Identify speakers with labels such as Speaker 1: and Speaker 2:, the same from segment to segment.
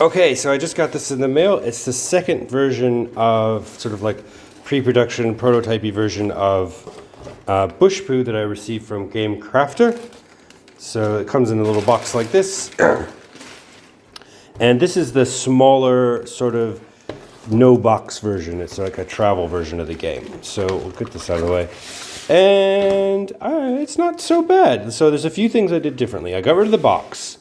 Speaker 1: Okay, so I just got this in the mail. It's the second version of sort of like pre-production, prototypey version of BushPoo that I received from Game Crafter. So it comes in a little box like this. And this is the smaller sort of no box version. It's like a travel version of the game. So we'll get this out of the way. And it's not so bad. So there's a few things I did differently. I got rid of the box.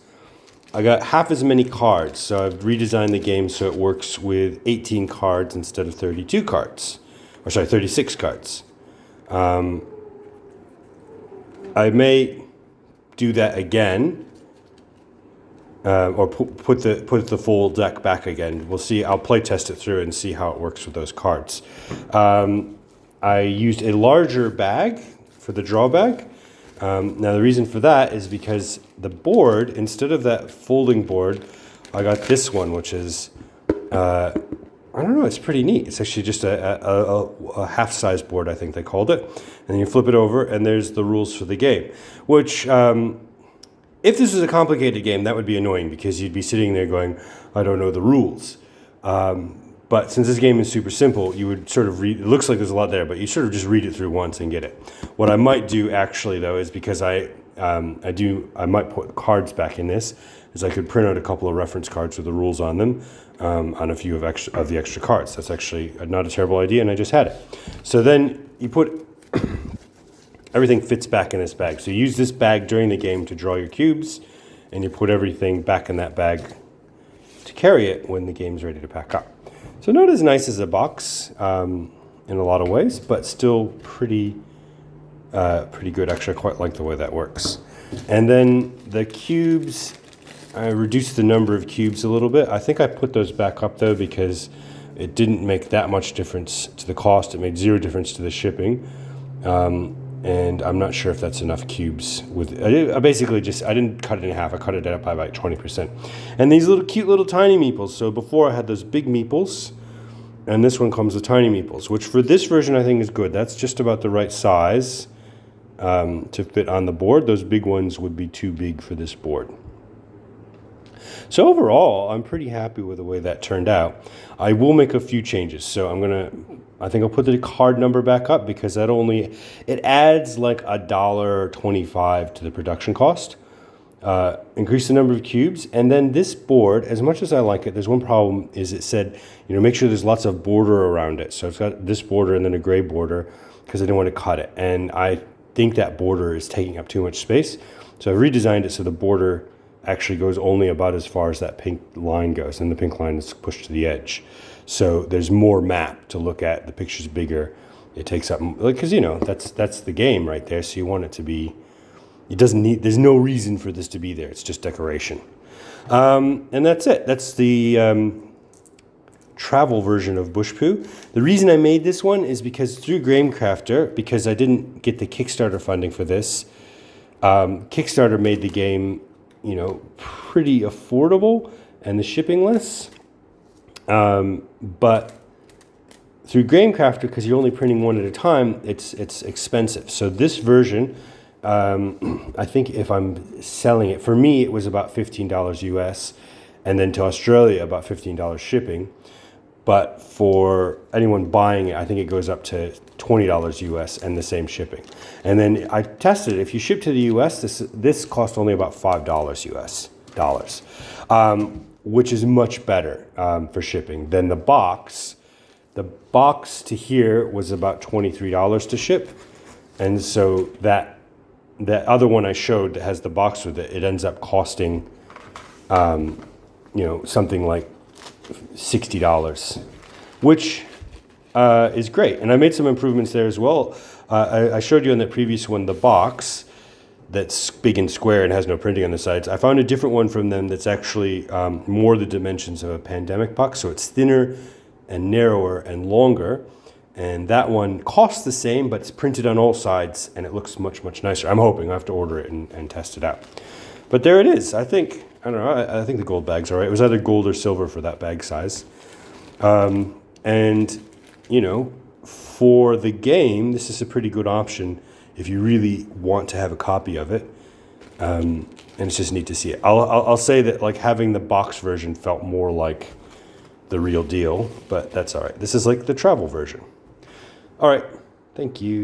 Speaker 1: I got half as many cards, so I've redesigned the game so it works with 18 cards instead of 32 cards. Or sorry, 36 cards. I may do that again, or put the full deck back again. We'll see. I'll play test it through and see how it works with those cards. I used a larger bag for the draw bag. Now the reason for that is because the board, instead of that folding board, I got this one, which is, I don't know, it's pretty neat. It's actually just a half-size board, I think they called it. And then you flip it over, and there's the rules for the game. Which, if this was a complicated game, that would be annoying, because you'd be sitting there going, I don't know the rules. But since this game is super simple, you would sort of read, it looks like there's a lot there, but you sort of just read it through once and get it. What I might do actually though is, because I might put cards back in this, is I could print out a couple of reference cards with the rules on them, on a few of the extra cards. That's actually not a terrible idea, and I just had it. So then you put, everything fits back in this bag. So you use this bag during the game to draw your cubes, and you put everything back in that bag to carry it when the game's ready to pack up. So not as nice as a box in a lot of ways, but still pretty good. Actually, I quite like the way that works. And then the cubes, I reduced the number of cubes a little bit. I think I put those back up though, because it didn't make that much difference to the cost. It made zero difference to the shipping. And I'm not sure if that's enough cubes. I basically I didn't cut it in half. I cut it up by about 20%. And these little cute little tiny meeples. So before I had those big meeples, and this one comes with tiny meeples, which for this version I think is good. That's just about the right size to fit on the board. Those big ones would be too big for this board. So overall, I'm pretty happy with the way that turned out. I will make a few changes. So I think I'll put the card number back up, because it adds like $1.25 to the production cost. Increase the number of cubes. And then this board, as much as I like it, there's one problem, is it said, make sure there's lots of border around it. So it's got this border and then a gray border, because I didn't want to cut it. And I think that border is taking up too much space. So I redesigned it so the border actually goes only about as far as that pink line goes, and the pink line is pushed to the edge. So there's more map to look at. The picture's bigger. It takes up, because that's the game right there. So you want it to be. There's no reason for this to be there. It's just decoration. And that's it. That's the travel version of BushPoo. The reason I made this one is because through Game Crafter, because I didn't get the Kickstarter funding for this. Kickstarter made the game, pretty affordable, and the shipping less. But through Game Crafter, because you're only printing one at a time, it's expensive. So this version, I think if I'm selling it, for me it was about $15 US, and then to Australia about $15 shipping. But for anyone buying it, I think it goes up to $20 US and the same shipping. And then I tested it. If you ship to the US, this cost only about $5 US dollars, which is much better for shipping than the box. The box to here was about $23 to ship. And so that other one I showed that has the box with it, it ends up costing, something like $60, which is great. And I made some improvements there as well. I showed you on that previous one the box that's big and square and has no printing on the sides. I found a different one from them that's actually more the dimensions of a pandemic box. So it's thinner and narrower and longer. And that one costs the same, but it's printed on all sides and it looks much, much nicer. I'm hoping I have to order it and test it out. But there it is. I think the gold bag's all right. It was either gold or silver for that bag size. And, for the game, this is a pretty good option if you really want to have a copy of it. and it's just neat to see it. I'll say that like having the box version felt more like the real deal, but that's all right. This is like the travel version. All right, thank you.